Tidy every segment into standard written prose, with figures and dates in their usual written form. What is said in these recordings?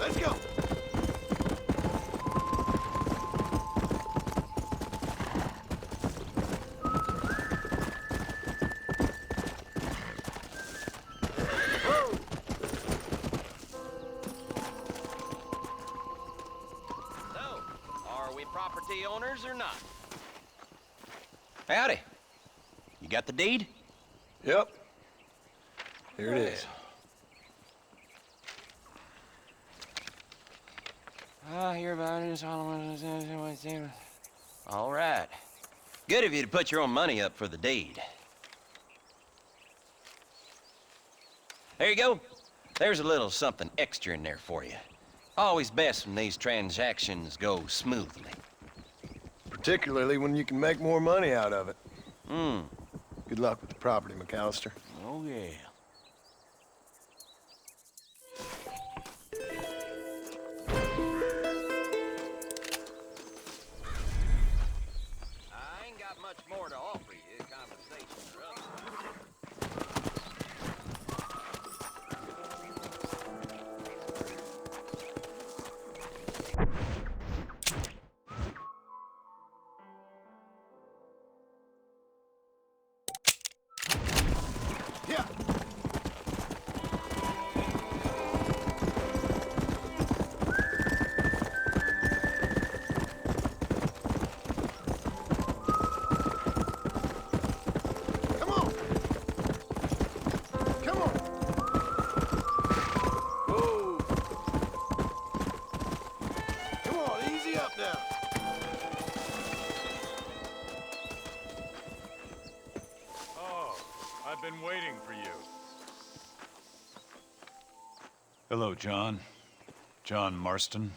Let's go. So, are we property owners or not? Howdy. You got the deed? Yep. Here it is. I hear about it. All right. Good of you to put your own money up for the deed. There you go. There's a little something extra in there for you. Always best when these transactions go smoothly. Particularly when you can make more money out of it. Hmm. Good luck with the property, McAllister. Oh, yeah. I ain't got much more to offer you, conversation or otherwise. Yeah. Come on. Come on. Whoa. Come on, easy up now. Oh, I've been waiting for you. Hello, John. John Marston.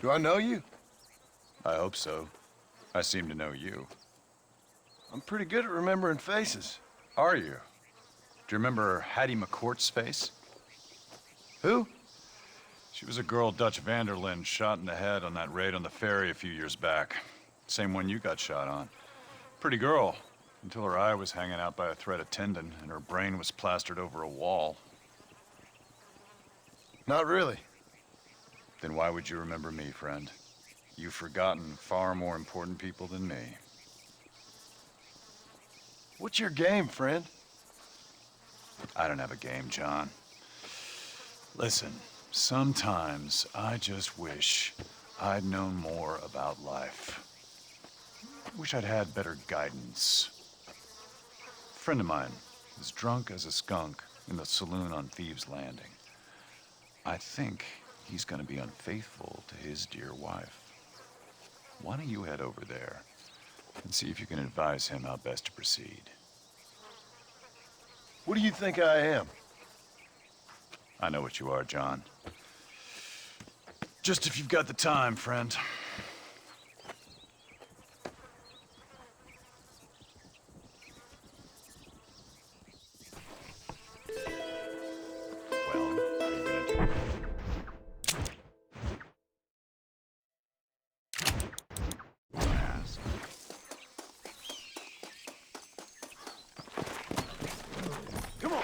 Do I know you? I hope so. I seem to know you. I'm pretty good at remembering faces. Are you? Do you remember Hattie McCourt's face? Who? She was a girl Dutch Vanderlyn shot in the head on that raid on the ferry a few years back. Same one you got shot on. Pretty girl, until her eye was hanging out by a thread of tendon and her brain was plastered over a wall. Not really. Then why would you remember me, friend? You've forgotten far more important people than me. What's your game, friend? I don't have a game, John. Listen, sometimes I just wish I'd known more about life. Wish I'd had better guidance. A friend of mine was drunk as a skunk in the saloon on Thieves' Landing. I think he's gonna be unfaithful to his dear wife. Why don't you head over there and see if you can advise him how best to proceed? What do you think I am? I know what you are, John. Just if you've got the time, friend. Well, what are you gonna do? Ask. Come on.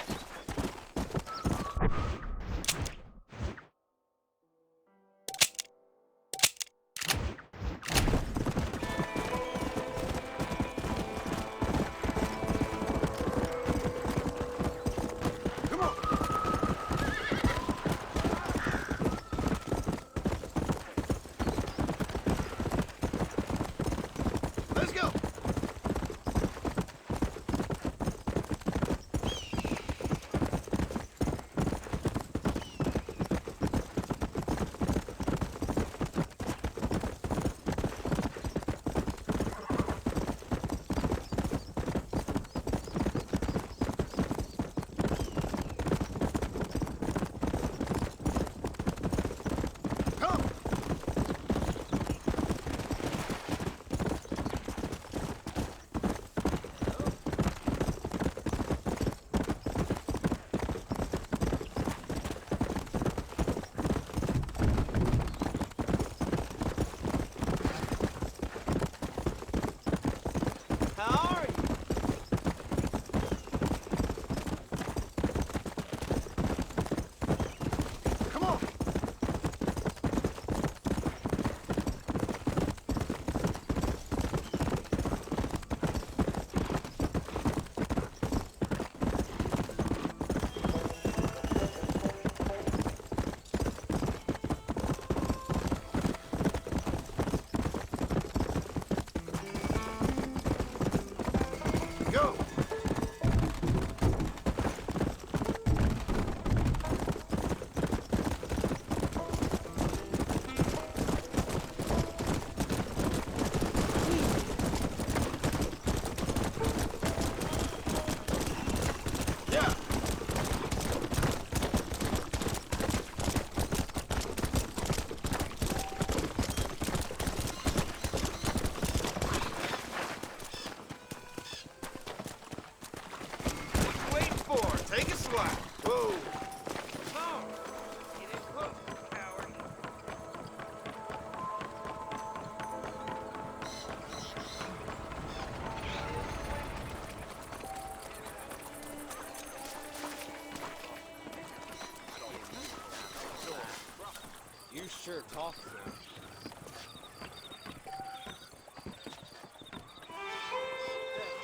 better talk to him.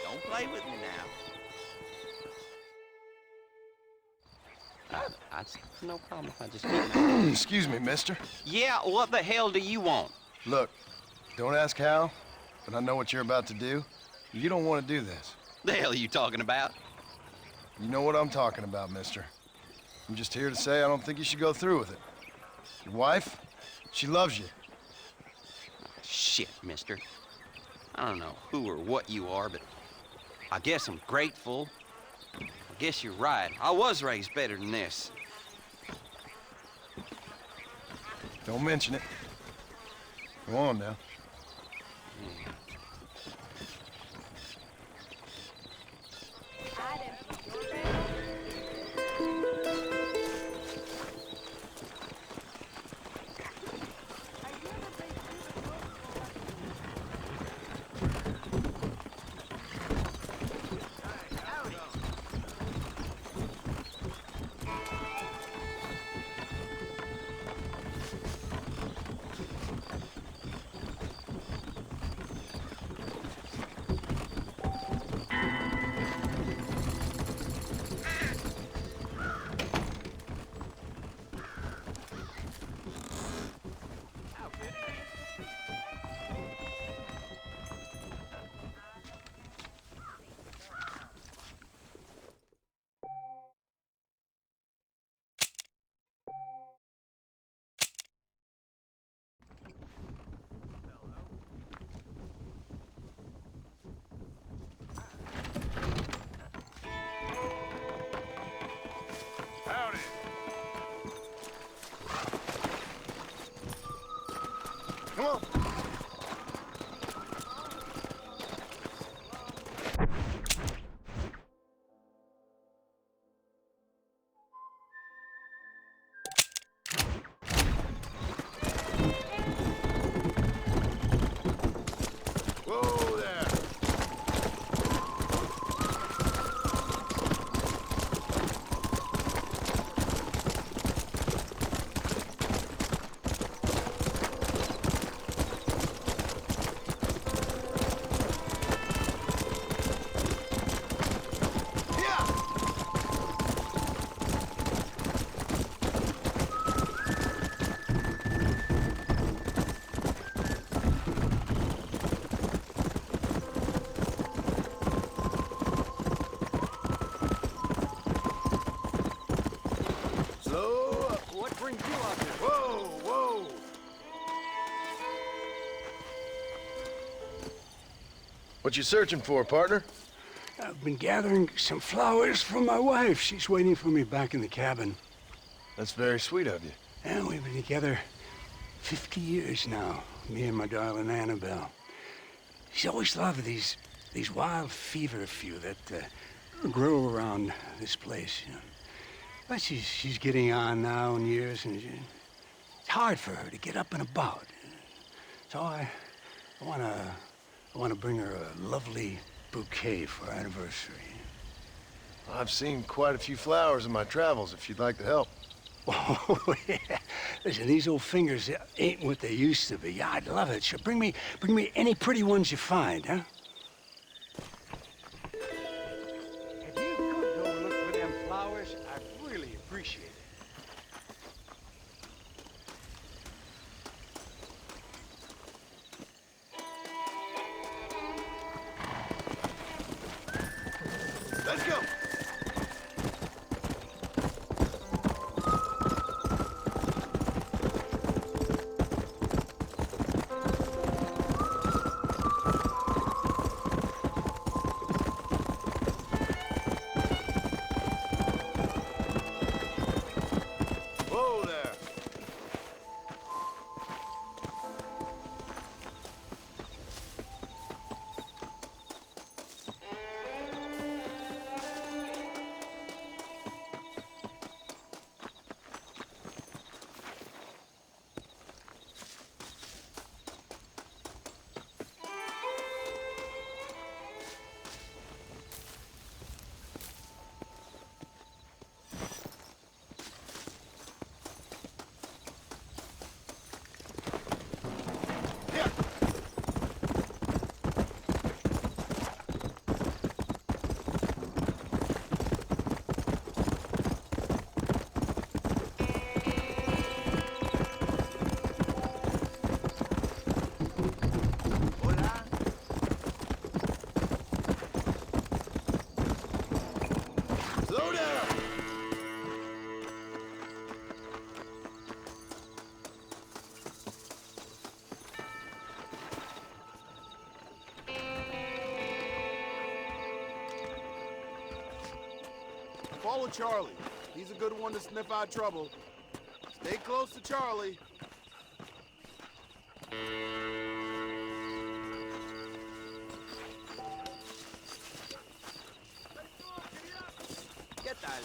Don't play with me now. It's no problem if I just keep my... Excuse me, mister. Yeah, what the hell do you want? Look, don't ask how, but I know what you're about to do. You don't want to do this. The hell are you talking about? You know what I'm talking about, mister. I'm just here to say I don't think you should go through with it. Your wife, she loves you. Shit, mister. I don't know who or what you are, but I guess I'm grateful. I guess you're right. I was raised better than this. Don't mention it. Go on now. Come on. Whoa there. What brings you out here? Whoa, whoa. What you searching for, partner? I've been gathering some flowers for my wife. She's waiting for me back in the cabin. That's very sweet of you. And we've been together 50 years now, me and my darling Annabelle. She's always loved these wild fever few that grow around this place. You know. But she's getting on now in years, and it's hard for her to get up and about. So I wanna bring her a lovely bouquet for our anniversary. I've seen quite a few flowers in my travels, if you'd like to help. Oh, yeah. Listen, these old fingers ain't what they used to be. Yeah, I'd love it. Sure, bring me any pretty ones you find, huh? If you could go look for them flowers, I'd really appreciate it. Let's go. Follow Charlie. He's a good one to sniff out trouble. Stay close to Charlie. ¿Qué tal?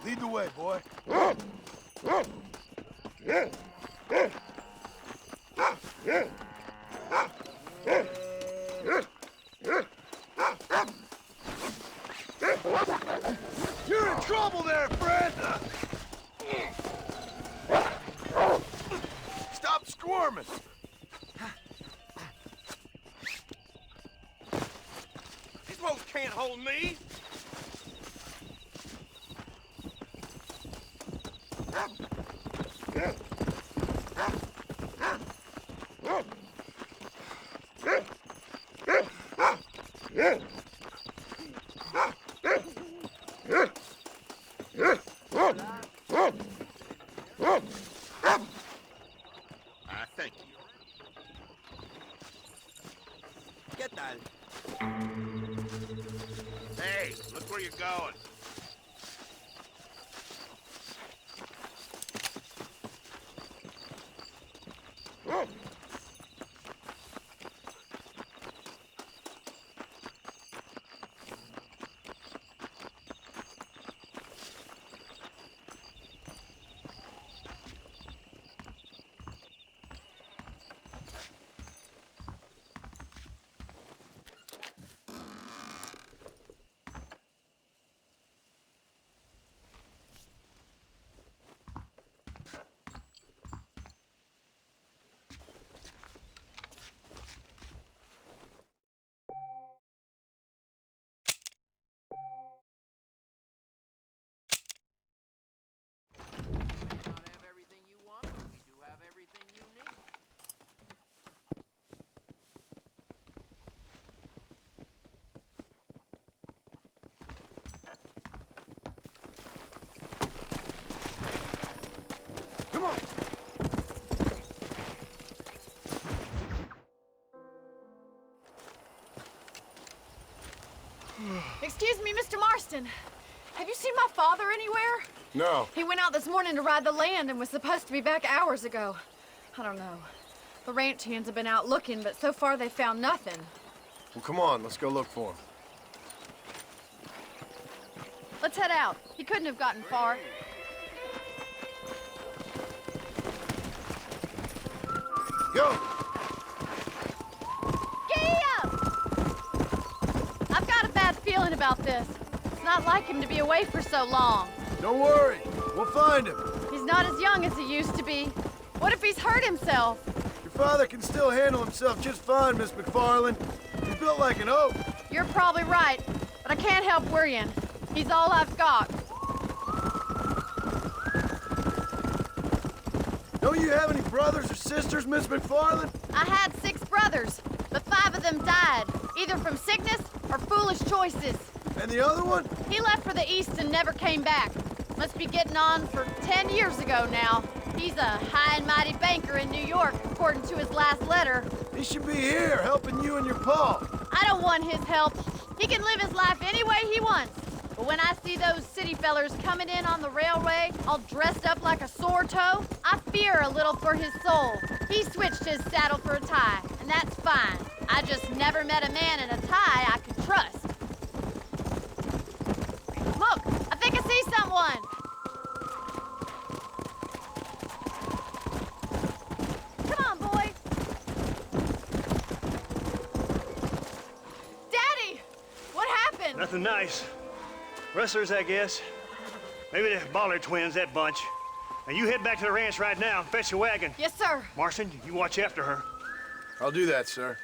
Lead the way, boy. You're in trouble there, friend! Stop squirming! These ropes can't hold me! Thank you. ¿Qué tal? Hey, look where you're going. Come on! Excuse me, Mr. Marston. Have you seen my father anywhere? No. He went out this morning to ride the land and was supposed to be back hours ago. I don't know. The ranch hands have been out looking, but so far they found nothing. Well, come on, let's go look for him. Let's head out. He couldn't have gotten far. Go! Gee up! I've got a bad feeling about this. It's not like him to be away for so long. Don't worry, we'll find him. He's not as young as he used to be. What if he's hurt himself? Your father can still handle himself just fine, Miss McFarland. He's built like an oak. You're probably right, but I can't help worrying. He's all I've got. Don't you have any brothers or sisters, Miss McFarland? I had 6 brothers, but 5 of them died. either from sickness or foolish choices. And the other one? He left for the east and never came back. Must be getting on for 10 years ago now. He's a high and mighty banker in New York, according to his last letter. He should be here, helping you and your pa. I don't want his help. He can live his life any way he wants. But when I see those city fellers coming in on the railway, all dressed up like a sore toe, I fear a little for his soul. He switched his saddle for a tie, and that's fine. I just never met a man in a tie I could trust. Look, I think I see someone. Come on, boy. Daddy, what happened? Nothing nice. Rustlers, I guess. Maybe the Ballard twins, that bunch. Now you head back to the ranch right now and fetch the wagon. Yes, sir. Marston, you watch after her. I'll do that, sir.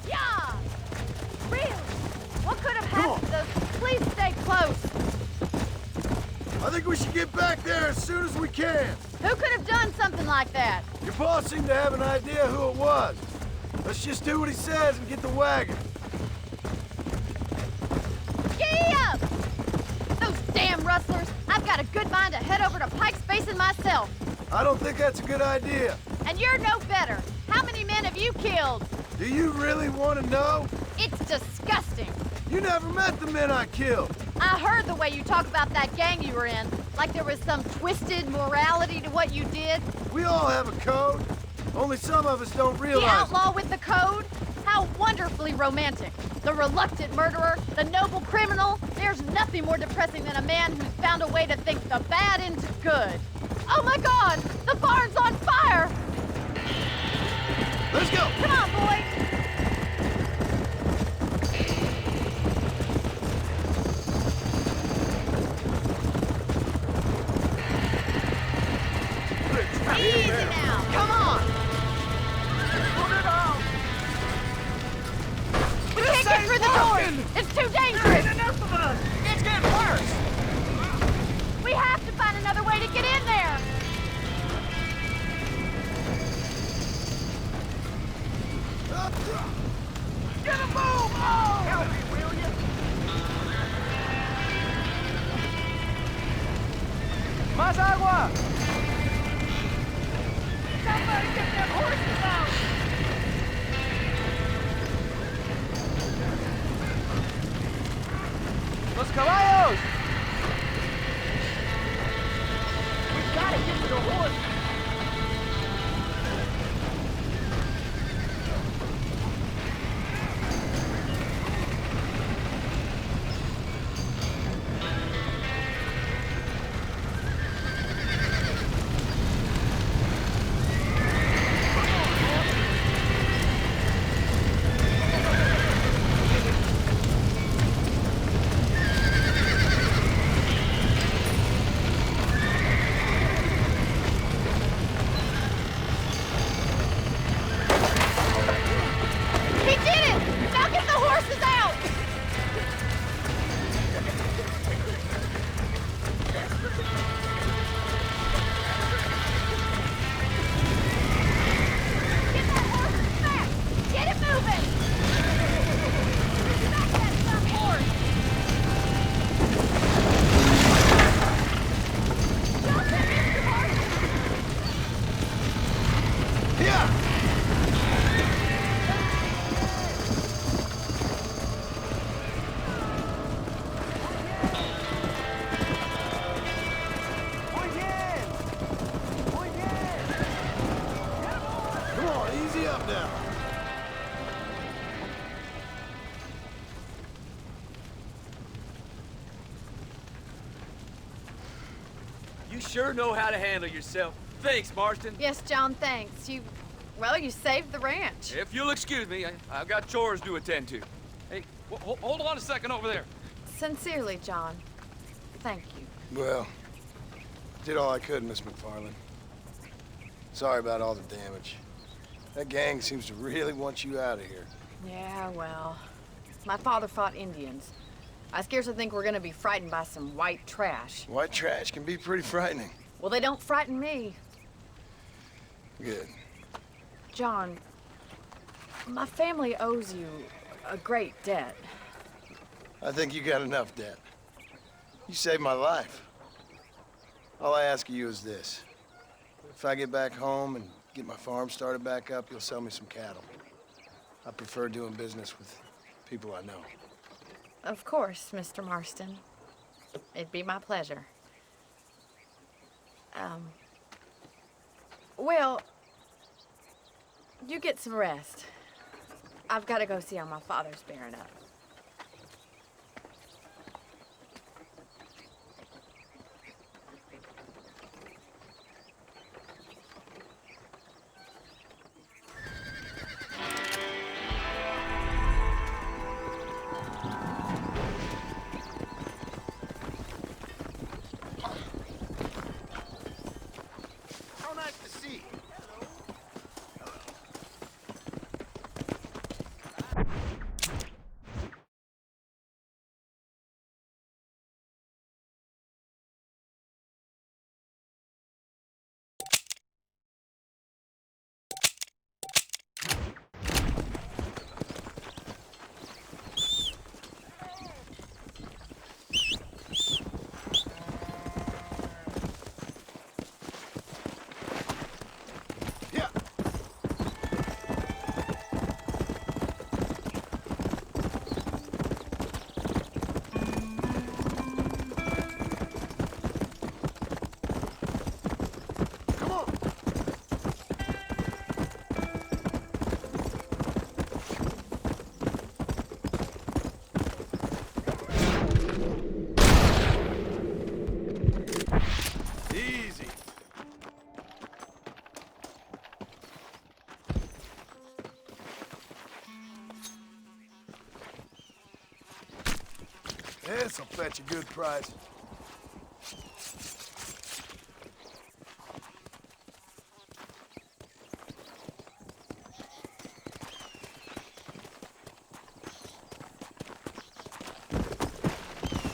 Yeah! Really? What could have happened to those? Please stay close. I think we should get back there as soon as we can. Who could have done something like that? Your boss seemed to have an idea who it was. Let's just do what he says and get the wagon. Giddy up! Those damn rustlers! I've got a good mind to head over to Pike's Basin myself. I don't think that's a good idea. And you're no better. How many men have you killed? Do you really want to know? It's disgusting. You never met the men I killed. I heard the way you talk about that gang you were in, like there was some twisted morality to what you did. We all have a code. Only some of us don't The realize it. outlaw with the code? How wonderfully romantic. The reluctant murderer, the noble criminal. There's nothing more depressing than a man who's found a way to think the bad into good. Oh my God! The barn's on fire! Let's go! Come on, boy! Easy now! Come on! We can't get through the door! It's too dangerous! Enough of us! It's getting worse. We have to find another way to get in there! Get a move! Oh! Help me, will you? Más agua! Somebody get them horses out! Los caballos! We gotta get to the horse. He did it! Now get the horses out! Get that horse back! Get it moving! Back that dumb horse! Don't let Mr. Horse! Here! Come on, easy up now. You sure know how to handle yourself. Thanks, Marston. Yes, John, thanks. You saved the ranch. If you'll excuse me, I've got chores to attend to. Hey, hold on a second over there. Sincerely, John. Thank you. Well, did all I could, Miss McFarland. Sorry about all the damage. That gang seems to really want you out of here. Yeah, well, my father fought Indians. I scarcely think we're gonna be frightened by some white trash. White trash can be pretty frightening. Well, they don't frighten me. Good. John, My family owes you a great debt. I think you got enough debt. You saved my life. All I ask of you is this. If I get back home and get my farm started back up, you'll sell me some cattle. I prefer doing business with people I know. Of course, Mr. Marston. It'd be my pleasure. Well, you get some rest. I've got to go see how my father's bearing up. How nice to see you. Yeah. Come on. Easy. This'll fetch a good price.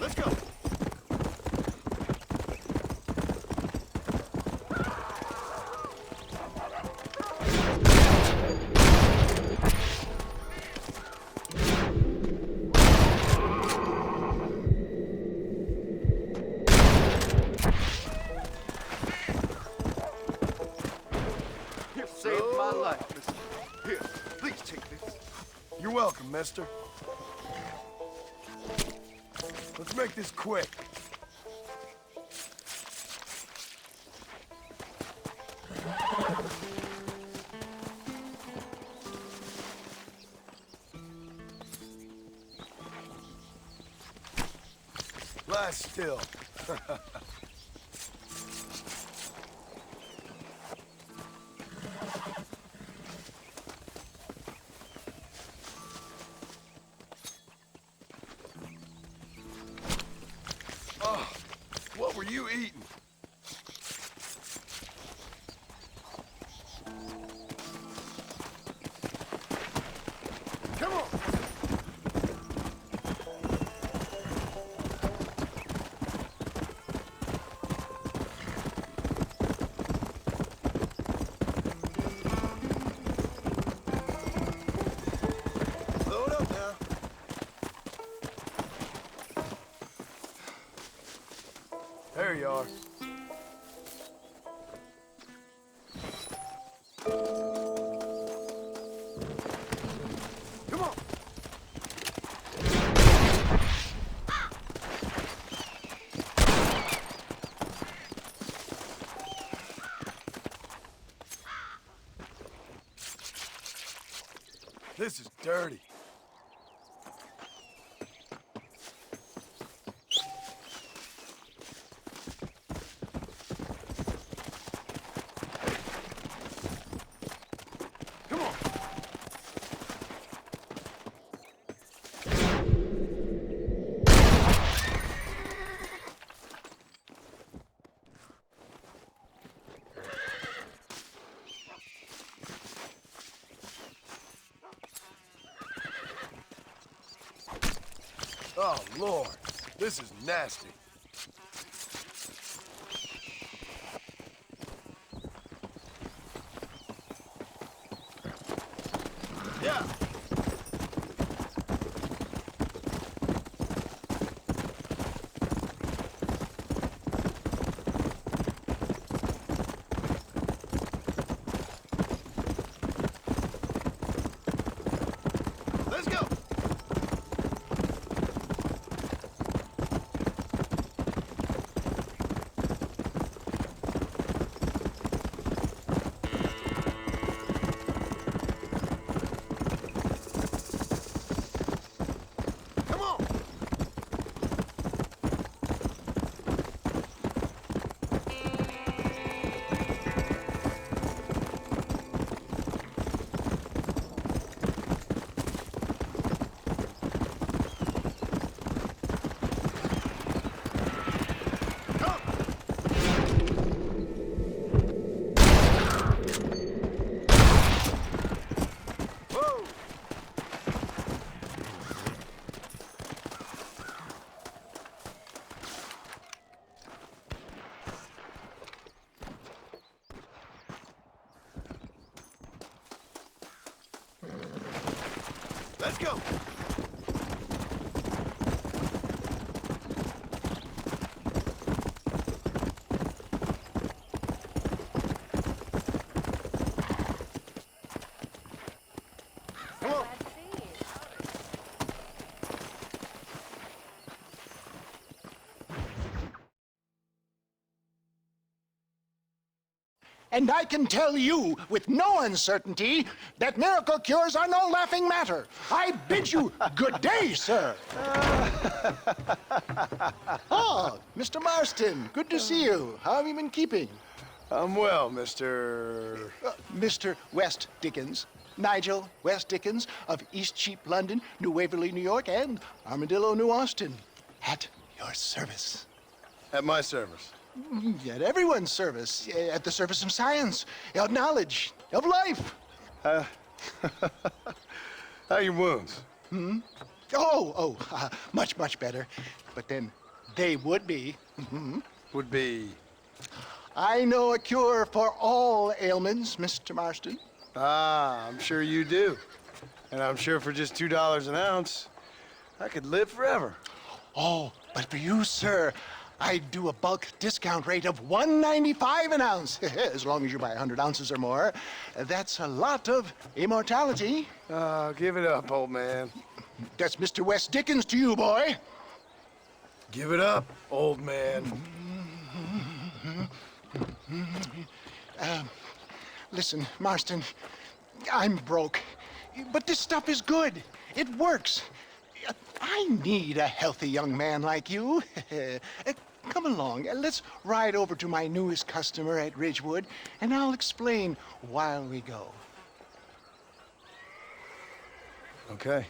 Let's go. You saved my life, mister. Here, please take this. You're welcome, mister. Let's make this quick. Lie still. Oh, what were you eating? Come on. Load up now. There you are. Come on. This is dirty. Come on. Oh, Lord. This is nasty. Yeah. Let's go. Come on. Whoa. Let's go. Come on. And I can tell you with no uncertainty that miracle cures are no laughing matter. I bid you good day, sir. Oh, Mr. Marston, good to see you. How have you been keeping? I'm well, Mr. Mr. West Dickens. Nigel West Dickens of East Cheap, London, New Waverly, New York, and Armadillo, New Austin. At your service. At my service. At everyone's service. At the service of science, of knowledge, of life. How are your wounds? Much, much better. But then they would be. Would be. I know a cure for all ailments, Mr. Marston. Ah, I'm sure you do. And I'm sure for just $2 an ounce, I could live forever. Oh, but for you, sir, I'd do a bulk discount rate of $1.95 an ounce, as long as you buy 100 ounces or more. That's a lot of immortality. Give it up, old man. That's Mr. West Dickens to you, boy. Give it up, old man. Listen, Marston, I'm broke, but this stuff is good. It works. I need a healthy young man like you. Come along, let's ride over to my newest customer at Ridgewood, and I'll explain while we go. Okay.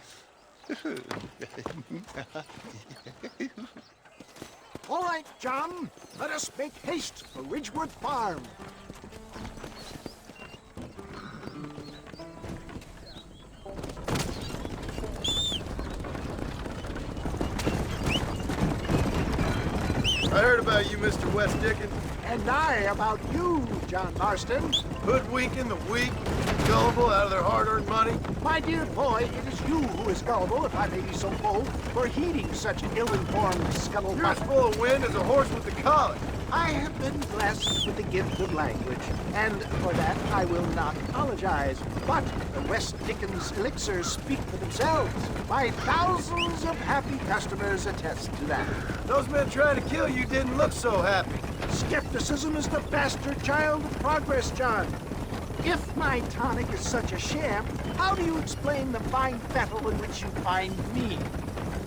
All right, John, let us make haste for Ridgewood Farm. I heard about you, Mr. West Dickens. And I about you, John Marston. Hoodwinking the weak, gullible out of their hard-earned money. My dear boy, it is you who is gullible, if I may be so bold, for heeding such ill-informed You're scuttlebutt. as full of wind as a horse with the collar. I have been blessed with the gift of language, and for that I will not apologize. But the West Dickens elixirs speak for themselves. My thousands of happy customers attest to that. Those men trying to kill you didn't look so happy. Skepticism is the bastard child of progress, John. If my tonic is such a sham, how do you explain the fine fettle in which you find me?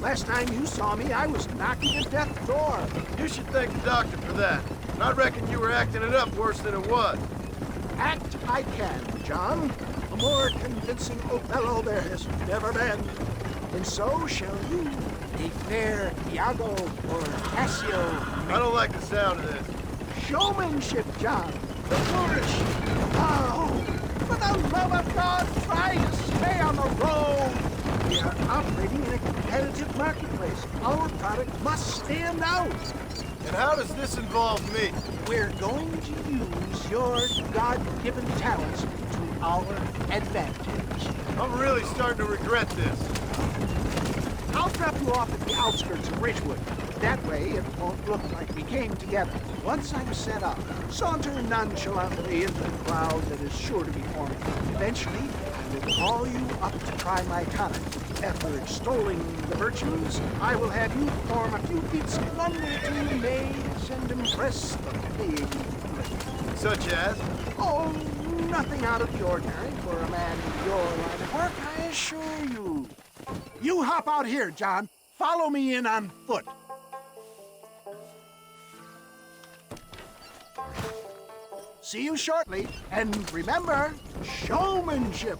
Last time you saw me, I was knocking at death's door. You should thank the doctor for that. I reckon you were acting it up worse than it was. Act I can, John. A more convincing Othello there has never been. And so shall you, a fair Iago or Cassio. I don't like the sound of this. Showmanship, John. The flourish. Oh, for the love of God, try to stay on the road. We are operating in a competitive marketplace. Our product must stand out. And how does this involve me? We're going to use your God-given talents to our advantage. I'm really starting to regret this. I'll drop you off at the outskirts of Ridgewood. That way, it won't look like we came together. Once I'm set up, saunter nonchalantly into the crowd that is sure to be forming. Eventually, I will call you up to try my tonic. After extolling the virtues, I will have you perform a few feats wonderfully amaze and impress the paying public. Such as? Oh, nothing out of the ordinary for a man in your line of work, I assure you. You hop out here, John. Follow me in on foot. See you shortly, and remember, showmanship.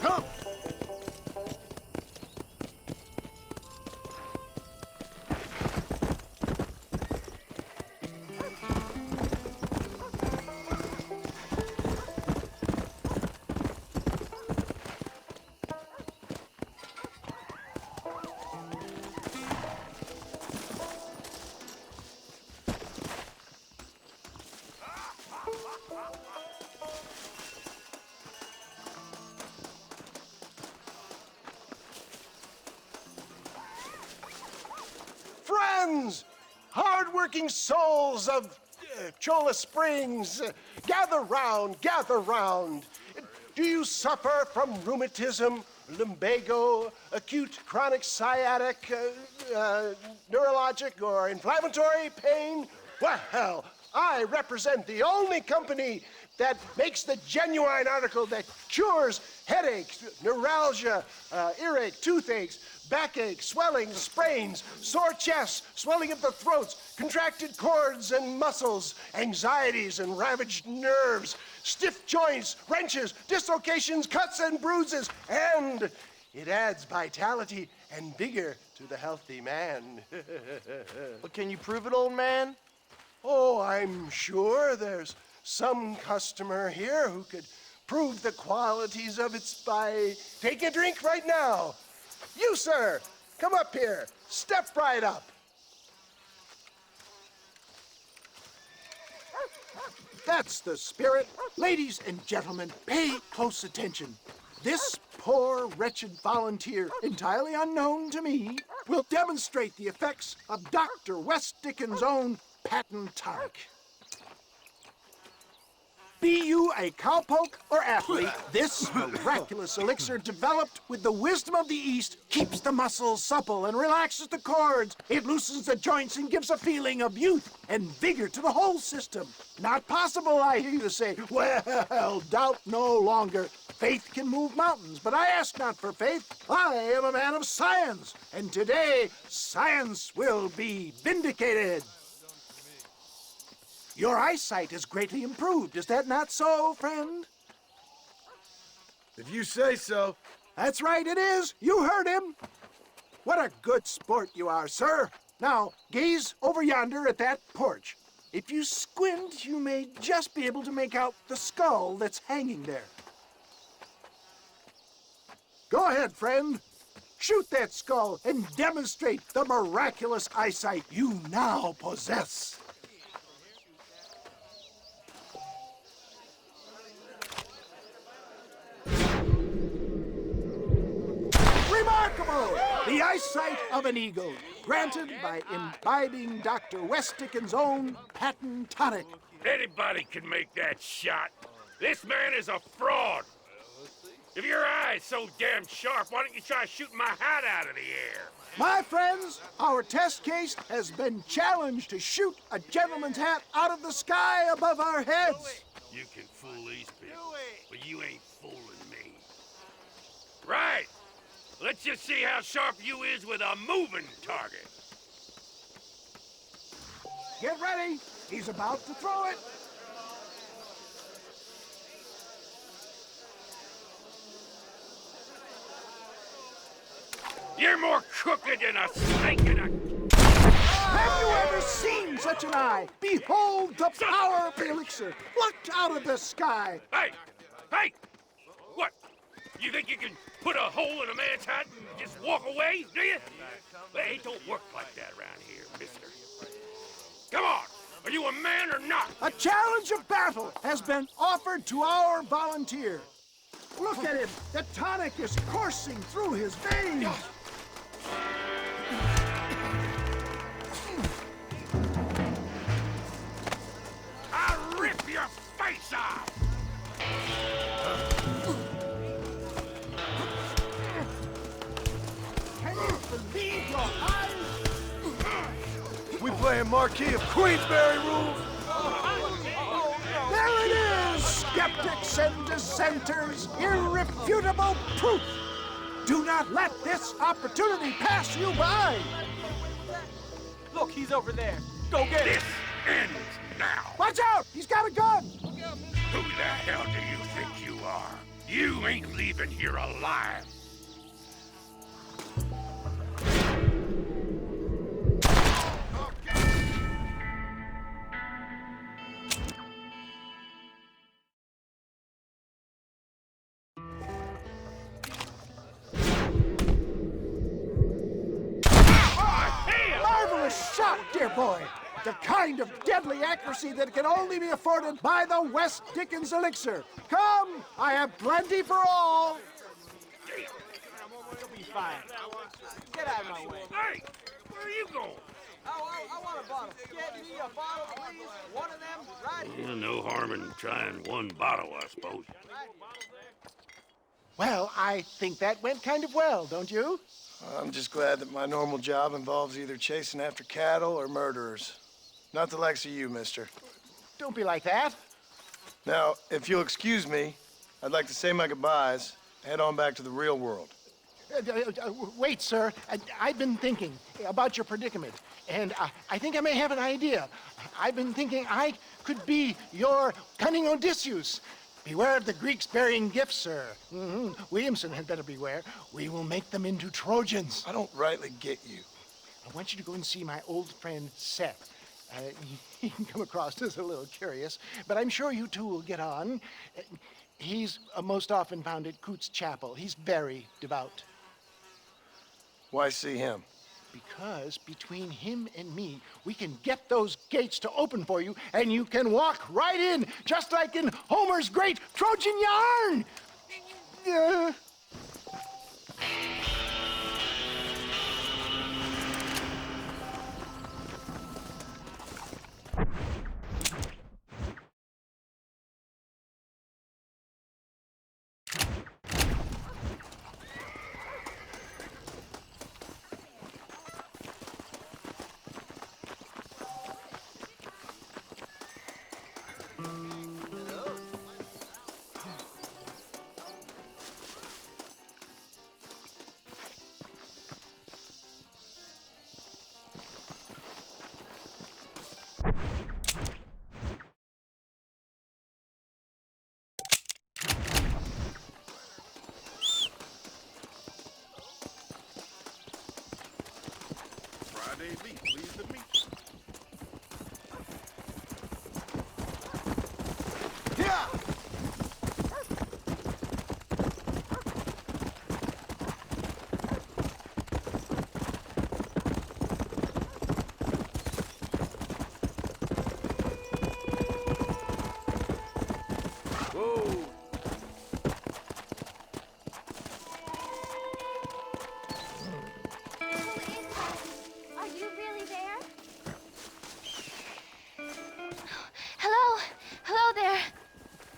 Come. Friends, hard-working souls of Cholla Springs, gather round, gather round. Do you suffer from rheumatism, lumbago, acute chronic sciatic, neurologic, or inflammatory pain? Well, I represent the only company that makes the genuine article that cures headaches, neuralgia, earache, toothaches, backache, swelling, sprains, sore chests, swelling of the throats, contracted cords and muscles, anxieties and ravaged nerves, stiff joints, wrenches, dislocations, cuts and bruises, and it adds vitality and vigor to the healthy man. But can you prove it, old man? Oh, I'm sure there's some customer here who could prove the qualities of it by taking a drink right now. You, sir, come up here. Step right up. That's the spirit. Ladies and gentlemen, pay close attention. This poor, wretched volunteer, entirely unknown to me, will demonstrate the effects of Dr. West Dickens' own patent tonic. Be you a cowpoke or athlete, this miraculous elixir developed with the wisdom of the East keeps the muscles supple and relaxes the cords. It loosens the joints and gives a feeling of youth and vigor to the whole system. Not possible, I hear you say. Well, doubt no longer. Faith can move mountains, but I ask not for faith. I am a man of science, and today science will be vindicated. Your eyesight has greatly improved. Is that not so, friend? If you say so. That's right, it is. You heard him. What a good sport you are, sir. Now, gaze over yonder at that porch. If you squint, you may just be able to make out the skull that's hanging there. Go ahead, friend. Shoot that skull and demonstrate the miraculous eyesight you now possess. Remarkable! The eyesight of an eagle, granted by imbibing Dr. West Dickens' own patent tonic. Anybody can make that shot. This man is a fraud. If your eye's so damn sharp, why don't you try shooting my hat out of the air? My friends, our test case has been challenged to shoot a gentleman's hat out of the sky above our heads. You can fool these people, but you ain't fooling me. Right. Let's just see how sharp you is with a moving target. Get ready. He's about to throw it. You're more crooked than a snake in a... Have you ever seen such an eye? Behold the power of the elixir, plucked out of the sky. Hey! Hey! What? You think you can put a hole in a man's hat and just walk away, do you? Well, it don't work like that around here, mister. Come on! Are you a man or not? A challenge of battle has been offered to our volunteer. Look at him. The tonic is coursing through his veins. I'll rip your face off! Can you believe your eyes? We playing Marquis of Queensberry rules? There it is, skeptics and dissenters, irrefutable proof. Do not let this opportunity pass you by. Look, he's over there. Go get him. This ends now. Watch out! He's got a gun! Who the hell do you think you are? You ain't leaving here alive. Marvelous shot, dear boy. The kind of deadly accuracy that can only be afforded by the West Dickens elixir. Come, I have plenty for all. You'll be fine. Get out of my way. Hey, where are you going? I want a bottle. Get me a bottle, please. One of them, right here. No harm in trying one bottle, I suppose. Well, I think that went kind of well, don't you? I'm just glad that my normal job involves either chasing after cattle or murderers. Not the likes of you, mister. Don't be like that. Now, if you'll excuse me, I'd like to say my goodbyes, head on back to the real world. Wait, sir. I've been thinking about your predicament, and I think I may have an idea. I've been thinking I could be your cunning Odysseus. Beware of the Greeks burying gifts, sir. Williamson had better beware. We will make them into Trojans. I don't rightly get you. I want you to go and see my old friend Seth. He can come across as a little curious, but I'm sure you two will get on. He's most often found at Coots Chapel. He's very devout. Why see him? Because between him and me, we can get those gates to open for you, and you can walk right in, just like in Homer's great Trojan yarn! Friday meat, please the meat.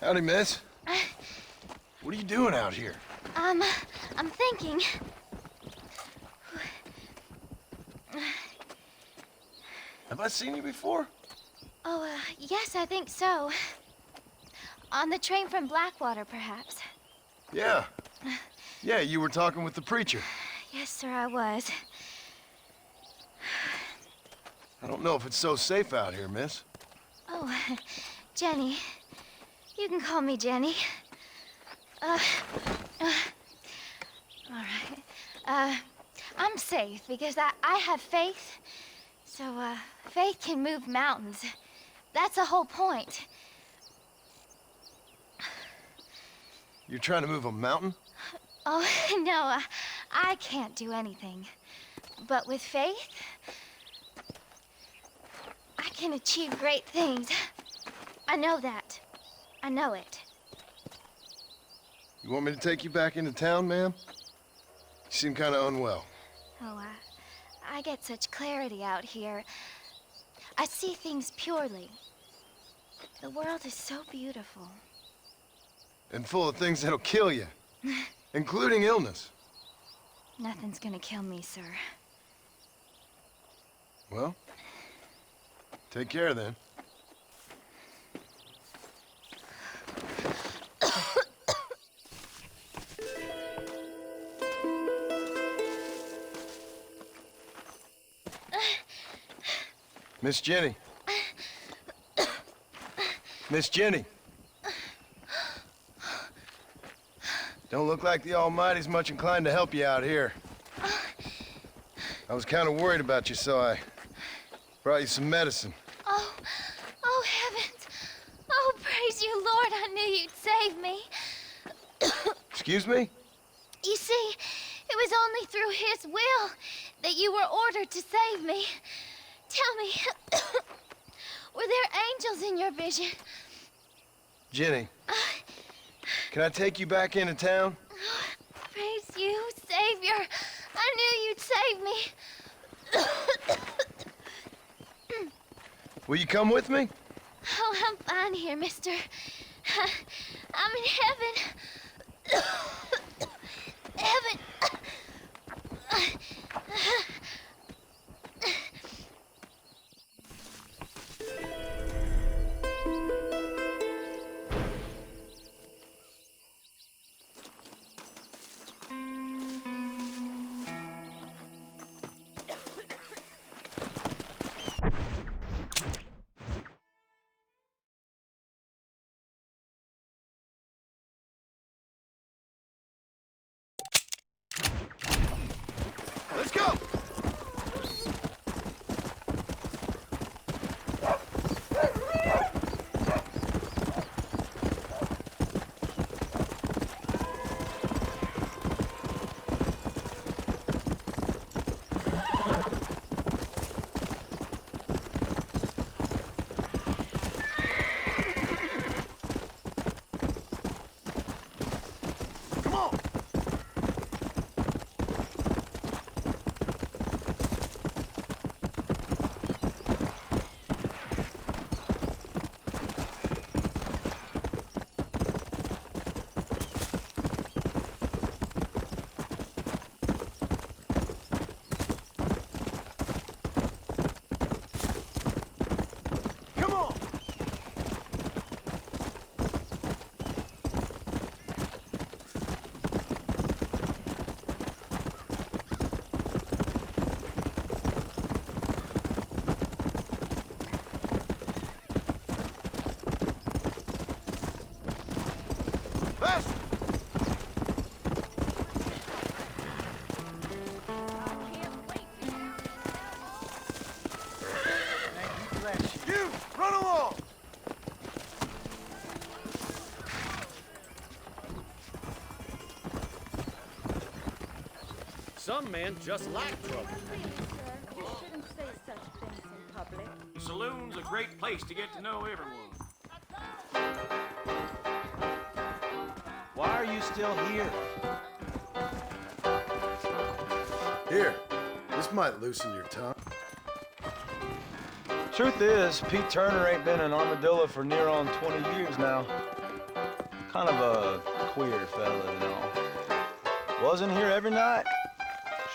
Howdy, miss. What are you doing out here? I'm thinking. Have I seen you before? Oh, yes, I think so. On the train from Blackwater, perhaps. Yeah. Yeah, you were talking with the preacher. Yes, sir, I was. I don't know if it's so safe out here, miss. Oh, Jenny. You can call me Jenny. All right. I'm safe because I have faith. So, faith can move mountains. That's the whole point. You're trying to move a mountain? Oh, no, I can't do anything. But with faith, I can achieve great things. I know that. I know it. You want me to take you back into town, ma'am? You seem kind of unwell. Oh, I get such clarity out here. I see things purely. The world is so beautiful. And full of things that'll kill you, including illness. Nothing's gonna kill me, sir. Well, take care then. Miss Jenny. Miss Jenny. Don't look like the Almighty's much inclined to help you out here. I was kind of worried about you, so I brought you some medicine. Oh, heavens. Oh, praise you, Lord. I knew you'd save me. Excuse me? You see, it was only through his will that you were ordered to save me. Tell me, were there angels in your vision? Jenny, can I take you back into town? Praise you, Savior. I knew you'd save me. Will you come with me? Oh, I'm fine here, mister. I'm in heaven. Heaven. Let's go! Come on! Come on! Faster! You, run along! Some men just like trouble. You shouldn't say such things in public. The saloon's a great place to get to know everyone. Why are you still here? Here, this might loosen your tongue. Truth is, Pete Turner ain't been in Armadillo for near on 20 years now. Kind of a queer fella and all. Wasn't here every night.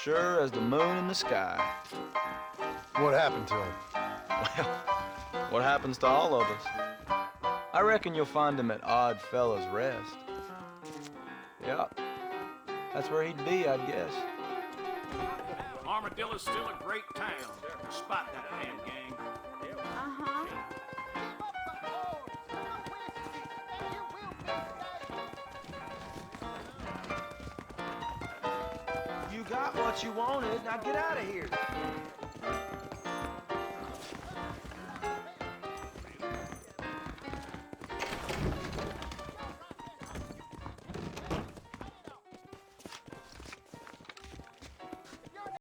Sure as the moon in the sky. What happened to him? Well, what happens to all of us? I reckon you'll find him at Odd Fellow's Rest. Yep. That's where he'd be, I'd guess. Armadillo's still a great town, despite that damn gang. Uh-huh. You got what you wanted, now get out of here.